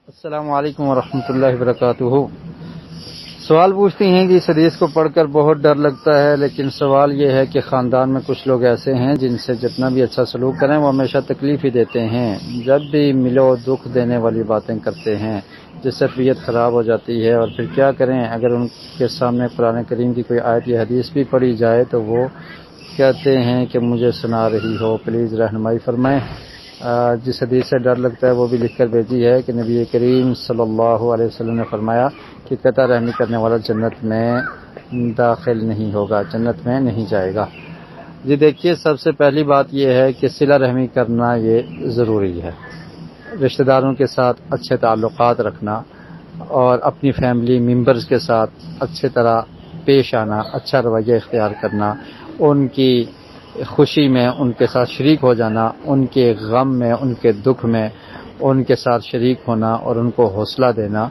السلام علیکم ورحمۃ اللہ وبرکاتہ۔ سوال پوچھتی ہیں کہ اس حدیث کو پڑھ کر بہت ڈر لگتا ہے، لیکن سوال یہ ہے کہ خاندان میں کچھ لوگ ایسے ہیں جن سے جتنا بھی اچھا سلوک کریں وہ ہمیشہ تکلیف ہی دیتے ہیں، جب بھی ملو دکھ دینے والی باتیں کرتے ہیں جس سے طبیعت خراب ہو جاتی ہے، اور پھر کیا کریں؟ اگر ان کے سامنے قرآن کریم کی کوئی آیت یا حدیث بھی پڑھی جائے تو وہ کہتے ہیں کہ مجھے سنا رہی ہو، پلیز رہنمائی فرمائیں۔ جس حدیث سے ڈر لگتا ہے وہ بھی لکھ کر بھیجی ہے کہ نبی کریم صلی اللہ علیہ وسلم نے فرمایا کہ قطع رحمی کرنے والا جنت میں داخل نہیں ہوگا، جنت میں نہیں جائے گا۔ جی دیکھیے، سب سے پہلی بات یہ ہے کہ صلہ رحمی کرنا یہ ضروری ہے، رشتہ داروں کے ساتھ اچھے تعلقات رکھنا اور اپنی فیملی ممبرز کے ساتھ اچھے طرح پیش آنا، اچھا رویہ اختیار کرنا، ان کی خوشی میں ان کے ساتھ شریک ہو جانا، ان کے غم میں ان کے دکھ میں ان کے ساتھ شریک ہونا اور ان کو حوصلہ دینا،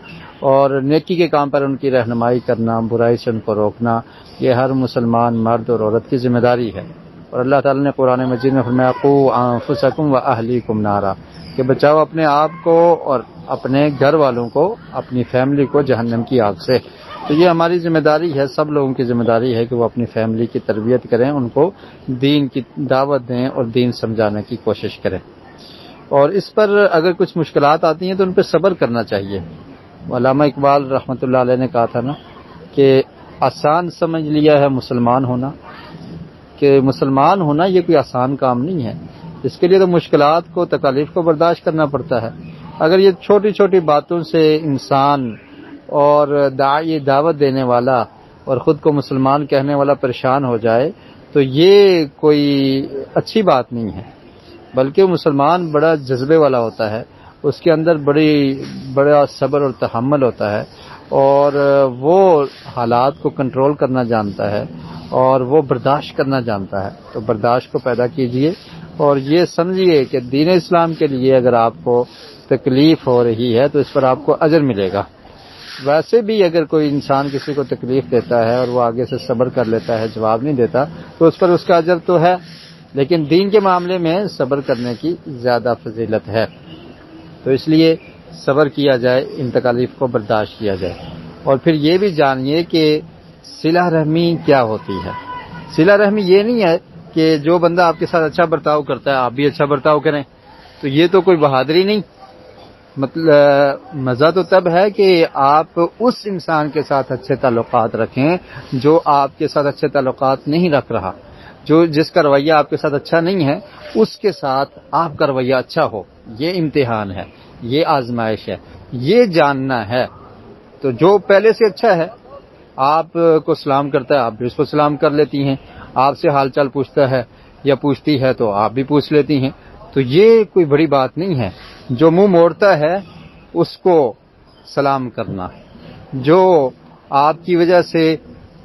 اور نیکی کے کام پر ان کی رہنمائی کرنا، برائی سے ان کو روکنا، یہ ہر مسلمان مرد اور عورت کی ذمہ داری ہے۔ اور اللہ تعالیٰ نے قرآن مجید میں فرمایا قوا انفسکم واہلیکم نارا، کہ بچاؤ اپنے آپ کو اور اپنے گھر والوں کو، اپنی فیملی کو جہنم کی آگ سے۔ تو یہ ہماری ذمہ داری ہے، سب لوگوں کی ذمہ داری ہے کہ وہ اپنی فیملی کی تربیت کریں، ان کو دین کی دعوت دیں اور دین سمجھانے کی کوشش کریں۔ اور اس پر اگر کچھ مشکلات آتی ہیں تو ان پہ صبر کرنا چاہیے۔ علامہ اقبال رحمۃ اللہ علیہ نے کہا تھا نا کہ آسان سمجھ لیا ہے مسلمان ہونا، کہ مسلمان ہونا یہ کوئی آسان کام نہیں ہے، اس کے لیے تو مشکلات کو، تکالیف کو برداشت کرنا پڑتا ہے۔ اگر یہ چھوٹی چھوٹی باتوں سے انسان اور داعی دعوت دینے والا اور خود کو مسلمان کہنے والا پریشان ہو جائے تو یہ کوئی اچھی بات نہیں ہے، بلکہ مسلمان بڑا جذبے والا ہوتا ہے، اس کے اندر بڑا صبر اور تحمل ہوتا ہے، اور وہ حالات کو کنٹرول کرنا جانتا ہے اور وہ برداشت کرنا جانتا ہے۔ تو برداشت کو پیدا کیجئے اور یہ سمجھیے کہ دین اسلام کے لیے اگر آپ کو تکلیف ہو رہی ہے تو اس پر آپ کو اجر ملے گا۔ ویسے بھی اگر کوئی انسان کسی کو تکلیف دیتا ہے اور وہ آگے سے صبر کر لیتا ہے، جواب نہیں دیتا، تو اس پر اس کا اجر تو ہے، لیکن دین کے معاملے میں صبر کرنے کی زیادہ فضیلت ہے۔ تو اس لیے صبر کیا جائے، ان تکالیف کو برداشت کیا جائے، اور پھر یہ بھی جانیے کہ صلہ رحمی کیا ہوتی ہے۔ صلہ رحمی یہ نہیں ہے کہ جو بندہ آپ کے ساتھ اچھا برتاؤ کرتا ہے آپ بھی اچھا برتاؤ کریں، تو یہ تو کوئی بہادری نہیں۔ مطلب مزہ تو تب ہے کہ آپ اس انسان کے ساتھ اچھے تعلقات رکھیں جو آپ کے ساتھ اچھے تعلقات نہیں رکھ رہا، جس کا رویہ آپ کے ساتھ اچھا نہیں ہے، اس کے ساتھ آپ کا رویہ اچھا ہو۔ یہ امتحان ہے، یہ آزمائش ہے، یہ جاننا ہے۔ تو جو پہلے سے اچھا ہے، آپ کو سلام کرتا ہے آپ بھی اس کو سلام کر لیتی ہیں، آپ سے حال چال پوچھتا ہے یا پوچھتی ہے تو آپ بھی پوچھ لیتی ہیں، تو یہ کوئی بڑی بات نہیں ہے۔ جو منہ موڑتا ہے اس کو سلام کرنا، جو آپ کی وجہ سے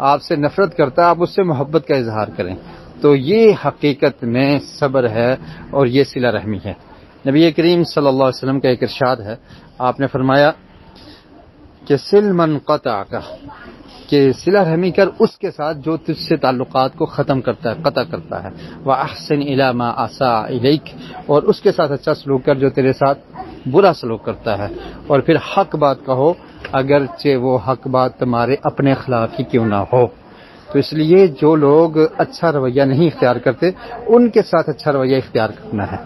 آپ سے نفرت کرتا ہے آپ اس سے محبت کا اظہار کریں، تو یہ حقیقت میں صبر ہے اور یہ صلہ رحمی ہے۔ نبی کریم صلی اللہ علیہ وسلم کا ایک ارشاد ہے، آپ نے فرمایا کہ سل من قطعک، کہ صلہ رحمی کر اس کے ساتھ جو تجھ سے تعلقات کو ختم کرتا ہے، قطع کرتا ہے، وَأَحْسِنْ إِلَىٰ مَا أَسَاءَ إِلَيْكَ، اور اس کے ساتھ اچھا سلوک کر جو تیرے ساتھ برا سلوک کرتا ہے، اور پھر حق بات کہو اگرچہ وہ حق بات تمہارے اپنے خلاف ہی کیوں نہ ہو۔ تو اس لیے جو لوگ اچھا رویہ نہیں اختیار کرتے ان کے ساتھ اچھا رویہ اختیار کرنا ہے۔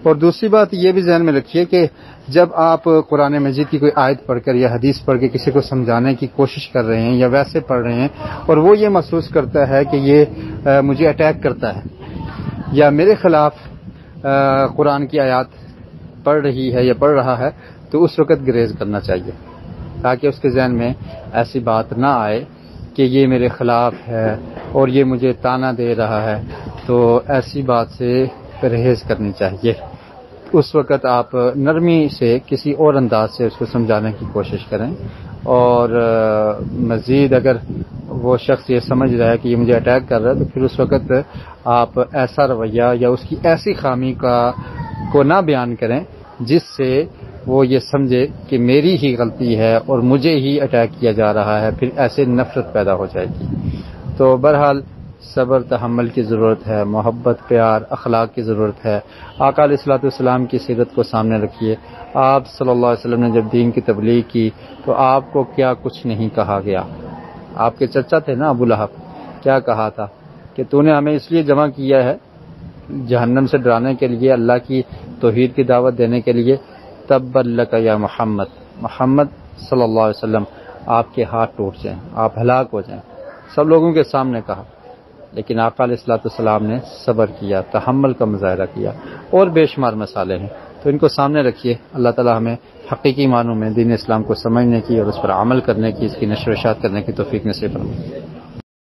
اور دوسری بات یہ بھی ذہن میں رکھیے کہ جب آپ قرآن مجید کی کوئی آیت پڑھ کر یا حدیث پڑھ کے کسی کو سمجھانے کی کوشش کر رہے ہیں یا ویسے پڑھ رہے ہیں اور وہ یہ محسوس کرتا ہے کہ یہ مجھے اٹیک کرتا ہے یا میرے خلاف قرآن کی آیات پڑھ رہی ہے یا پڑھ رہا ہے، تو اس وقت گریز کرنا چاہیے تاکہ اس کے ذہن میں ایسی بات نہ آئے کہ یہ میرے خلاف ہے اور یہ مجھے تانا دے رہا ہے، تو ایسی بات سے پرہیز کرنی چاہیے۔ اس وقت آپ نرمی سے کسی اور انداز سے اس کو سمجھانے کی کوشش کریں، اور مزید اگر وہ شخص یہ سمجھ رہا ہے کہ یہ مجھے اٹیک کر رہا ہے تو پھر اس وقت آپ ایسا رویہ یا اس کی ایسی خامی کو نہ بیان کریں جس سے وہ یہ سمجھے کہ میری ہی غلطی ہے اور مجھے ہی اٹیک کیا جا رہا ہے، پھر ایسے نفرت پیدا ہو جائے گی۔ تو بہرحال صبر تحمل کی ضرورت ہے، محبت پیار اخلاق کی ضرورت ہے۔ آقا علیہ الصلوۃ والسلام کی سیرت کو سامنے رکھیے۔ آپ صلی اللہ علیہ وسلم نے جب دین کی تبلیغ کی تو آپ کو کیا کچھ نہیں کہا گیا۔ آپ کے چچا تھے نا ابو لہب، کیا کہا تھا کہ تو نے ہمیں اس لیے جمع کیا ہے جہنم سے ڈرانے کے لیے، اللہ کی توحید کی دعوت دینے کے لیے، تبا لک یا محمد، محمد صلی اللہ علیہ وسلم آپ کے ہاتھ ٹوٹ جائیں، آپ ہلاک ہو جائیں، سب لوگوں کے سامنے کہا۔ لیکن آقا علیہ الصلوۃ والسلام نے صبر کیا، تحمل کا مظاہرہ کیا، اور بے شمار مسالے ہیں، تو ان کو سامنے رکھیے۔ اللہ تعالی ہمیں حقیقی معنوں میں دین اسلام کو سمجھنے کی اور اس پر عمل کرنے کی، اس کی نشر و اشاعت کرنے کی توفیق نصیب فرمائے۔